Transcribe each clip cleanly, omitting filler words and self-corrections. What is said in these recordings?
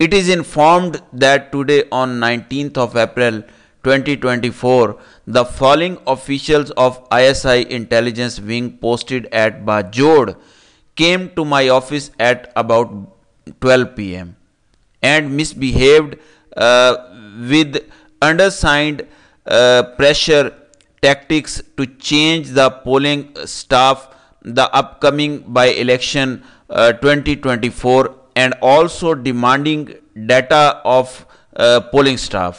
It is informed that today on 19th of April 2024, the following officials of ISI intelligence wing posted at Bajod came to my office at about 12 p.m. and misbehaved with undersigned pressure tactics to change the polling staff the upcoming by-election 2024 and also demanding data of polling staff।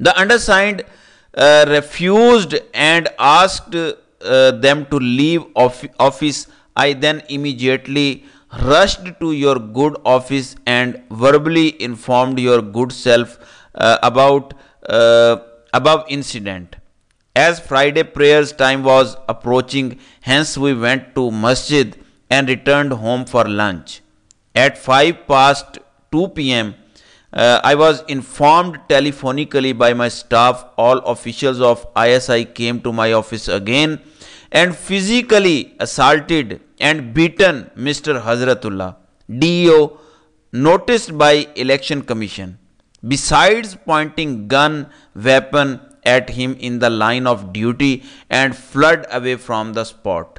The undersigned refused and asked them to leave office. I then immediately rushed to your good office and verbally informed your good self about above incident. As Friday prayers time was approaching, hence we went to masjid and returned home for lunch. At 2:05 p.m. I was informed telephonically by my staff. All officials of ISI came to my office again and physically assaulted and beaten Mr. Hazratullah, DEO, noticed by Election Commission, besides pointing gun weapon at him in the line of duty and fled away from the spot.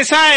ISI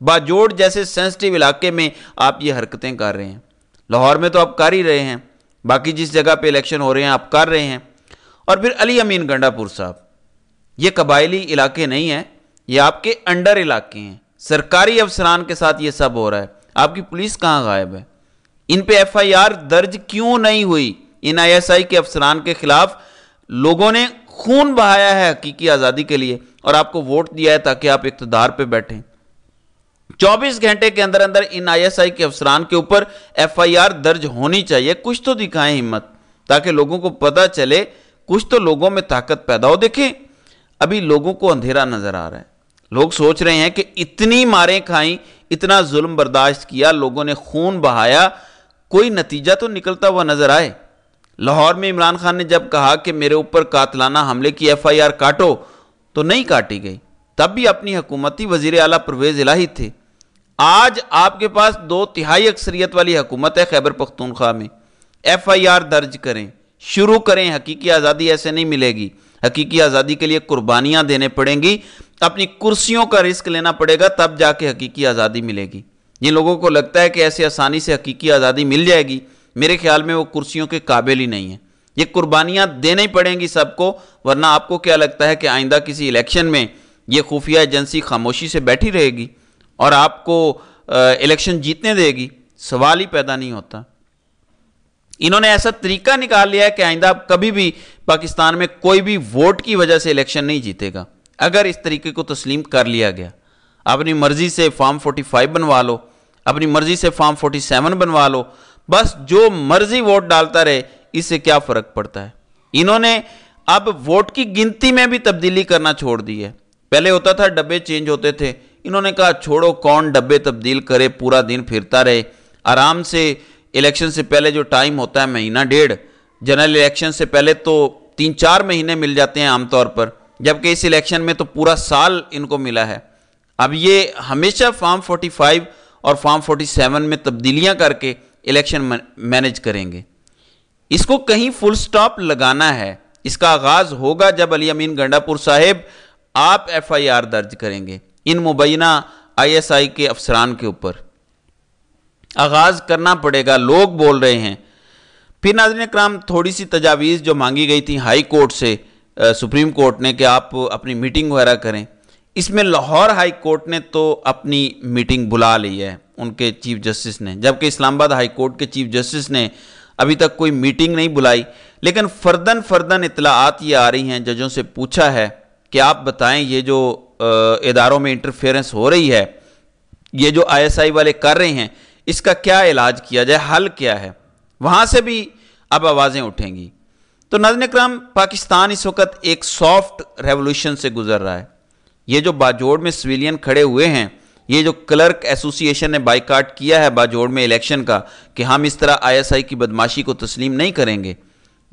Bajaur جیسے sensitive علاقے میں آپ یہ حرکتیں کر رہے ہیں، لاہور میں تو آپ کر ہی رہے ہیں، باقی جس جگہ پہ الیکشن ہو رہے ہیں آپ کر رہے ہیں۔ اور پھر علی امین گنڈا پور صاحب، یہ قبائلی علاقے نہیں ہیں، یہ آپ کے انڈر علاقے ہیں، سرکاری افسران کے ساتھ یہ سب ہو رہا ہے۔ آپ کی پولیس کہاں غائب ہے؟ ان پہ ایف آئی آر درج کیوں نہیں ہوئی؟ ان آئی ایس آئی کے افسران کے خلاف لوگوں نے خون بہایا ہے حقیقی آزادی کے لیے، اور آپ کو ووٹ دیا ہے تاکہ آپ اقتدار پہ بیٹھیں۔ 24 گھنٹے کے اندر اندر ان آئی ایس آئی کے افسران کے اوپر ایف آئی آر درج ہونی چاہیے۔ کچھ تو دکھائیں ہمت، تاکہ لوگوں کو پتہ چلے، کچھ تو لوگوں میں طاقت پیدا ہو۔ دیکھیں ابھی لوگوں کو اندھیرا نظر آ رہا ہے، لوگ سوچ رہے ہیں کہ اتنی ماریں کھائیں، اتنا ظلم برداشت کیا، لوگوں نے خون بہایا، کوئی نتیجہ تو نکلتا ہوا نظر آئے۔ لاہور میں عمران خان نے جب کہا کہ میرے اوپر قاتلانہ حملے کی ایف آئی آر کاٹو، تو نہیں کاٹی گئی، تب بھی اپنی حکومتی وزیر اعلیٰ پرویز الہی تھے۔ آج آپ کے پاس 2/3 اکثریت والی حکومت ہے خیبر پختونخوا میں، ایف آئی آر درج کریں، شروع کریں۔ حقیقی آزادی ایسے نہیں ملے گی، حقیقی آزادی کے لیے قربانیاں دینے پڑیں گی، اپنی کرسیوں کا رسک لینا پڑے گا، تب جا کے حقیقی آزادی ملے گی۔ جن لوگوں کو لگتا ہے کہ ایسے آسانی سے حقیقی آزادی مل جائے گی، میرے خیال میں وہ کرسیوں کے قابل ہی نہیں ہیں۔ یہ قربانیاں دینے ہی پڑیں گی سب کو، ورنہ آپ کو کیا لگتا ہے کہ آئندہ کسی الیکشن میں یہ خفیہ ایجنسی خاموشی سے بیٹھی رہے گی اور آپ کو الیکشن جیتنے دے گی؟ سوال ہی پیدا نہیں ہوتا۔ انہوں نے ایسا طریقہ نکال لیا ہے کہ آئندہ کبھی بھی پاکستان میں کوئی بھی ووٹ کی وجہ سے الیکشن نہیں جیتے گا اگر اس طریقے کو تسلیم کر لیا گیا۔ اپنی مرضی سے فارم 45 بنوا لو، اپنی مرضی سے فارم 47 بنوا لو، بس جو مرضی ووٹ ڈالتا رہے، اس سے کیا فرق پڑتا ہے؟ انہوں نے اب ووٹ کی گنتی میں بھی تبدیلی کرنا چھوڑ دی ہے۔ پہلے ہوتا تھا ڈبے چینج ہوتے تھے، انہوں نے کہا چھوڑو، کون ڈبے تبدیل کرے، پورا دن پھرتا رہے، آرام سے الیکشن سے پہلے جو ٹائم ہوتا ہے مہینہ ڈیڑھ، جنرل الیکشن سے پہلے تو 3-4 مہینے مل جاتے ہیں عام طور پر، جبکہ اس الیکشن میں تو پورا سال ان کو ملا ہے۔ اب یہ ہمیشہ فارم 45 اور فارم 47 میں تبدیلیاں کر کے الیکشن مینیج کریں گے۔ اس کو کہیں فل سٹاپ لگانا ہے۔ اس کا آغاز ہوگا جب علی امین گنڈا پور صاحب آپ ایف آئی آر درج کریں گے ان مبینہ آئی ایس آئی کے افسران کے اوپر، آغاز کرنا پڑے گا، لوگ بول رہے ہیں۔ پھر ناظرین اکرام، تھوڑی سی تجاویز جو مانگی گئی تھی ہائی کورٹ سے، سپریم کورٹ نے، کہ آپ اپنی میٹنگ وغیرہ کریں، اس میں لاہور ہائی کورٹ نے تو اپنی میٹنگ بلا لی ہے ان کے چیف جسٹس نے، جبکہ اسلام آباد ہائی کورٹ کے چیف جسٹس نے ابھی تک کوئی میٹنگ نہیں بلائی۔ لیکن فرداً اطلاعات یہ آ رہی ہیں، ججوں سے پوچھا ہے کہ آپ بتائیں یہ جو اداروں میں انٹرفیئرنس ہو رہی ہے، یہ جو آئی ایس آئی والے کر رہے ہیں، اس کا کیا علاج کیا جائے، حل کیا ہے؟ وہاں سے بھی اب آوازیں اٹھیں گی۔ تو ناظرین اکرام، پاکستان اس وقت ایک سافٹ ریولوشن سے گزر رہا ہے۔ یہ جو باجوڑ میں سویلین کھڑے ہوئے ہیں، یہ جو کلرک ایسوسی ایشن نے بائیکاٹ کیا ہے باجوڑ میں الیکشن کا کہ ہم اس طرح آئی ایس آئی کی بدماشی کو تسلیم نہیں کریں گے،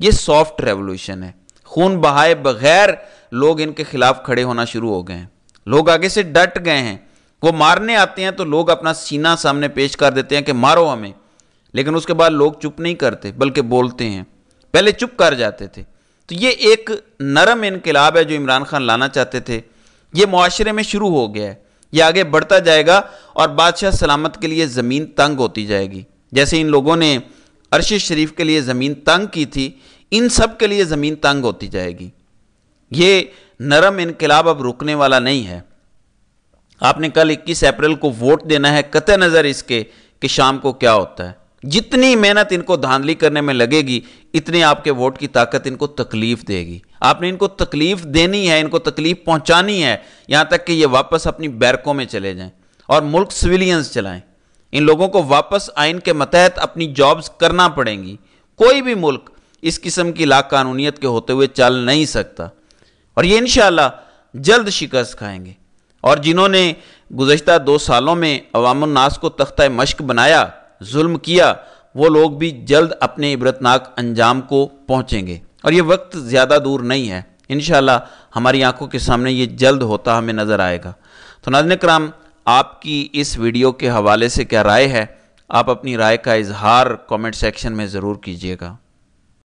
یہ سافٹ ریولوشن ہے۔ خون بہائے بغیر لوگ ان کے خلاف کھڑے ہونا شروع ہو گئے ہیں، لوگ آگے سے ڈٹ گئے ہیں۔ وہ مارنے آتے ہیں تو لوگ اپنا سینہ سامنے پیش کر دیتے ہیں کہ مارو ہمیں، لیکن اس کے بعد لوگ چپ نہیں کرتے بلکہ بولتے ہیں، پہلے چپ کر جاتے تھے۔ تو یہ ایک نرم انقلاب ہے جو عمران خان لانا چاہتے تھے، یہ معاشرے میں شروع ہو گیا ہے، یہ آگے بڑھتا جائے گا اور بادشاہ سلامت کے لیے زمین تنگ ہوتی جائے گی۔ جیسے ان لوگوں نے عرش شریف کے لیے زمین تنگ کی تھی، ان سب کے لیے زمین تنگ ہوتی جائے گی۔ یہ نرم انقلاب اب رکنے والا نہیں ہے۔ آپ نے کل 21 اپریل کو ووٹ دینا ہے، قطع نظر اس کے کہ شام کو کیا ہوتا ہے۔ جتنی محنت ان کو دھاندلی کرنے میں لگے گی، اتنی آپ کے ووٹ کی طاقت ان کو تکلیف دے گی۔ آپ نے ان کو تکلیف دینی ہے، ان کو تکلیف پہنچانی ہے، یہاں تک کہ یہ واپس اپنی بیرکوں میں چلے جائیں اور ملک سویلینز چلائیں۔ ان لوگوں کو واپس آئین کے متحد اپنی جابز کرنا پڑیں گی۔ کوئی بھی ملک اس قسم کی لا قانونیت کے ہوتے ہوئے چل نہیں سکتا، اور یہ انشاءاللہ جلد شکست کھائیں گے۔ اور جنہوں نے گزشتہ 2 سالوں میں عوام الناس کو تختہ مشق بنایا، ظلم کیا، وہ لوگ بھی جلد اپنے عبرتناک انجام کو پہنچیں گے، اور یہ وقت زیادہ دور نہیں ہے، انشاءاللہ ہماری آنکھوں کے سامنے یہ جلد ہوتا ہمیں نظر آئے گا۔ تو ناظرین کرام، آپ کی اس ویڈیو کے حوالے سے کیا رائے ہے؟ آپ اپنی رائے کا اظہار کامنٹ سیکشن میں ضرور کیجیے گا۔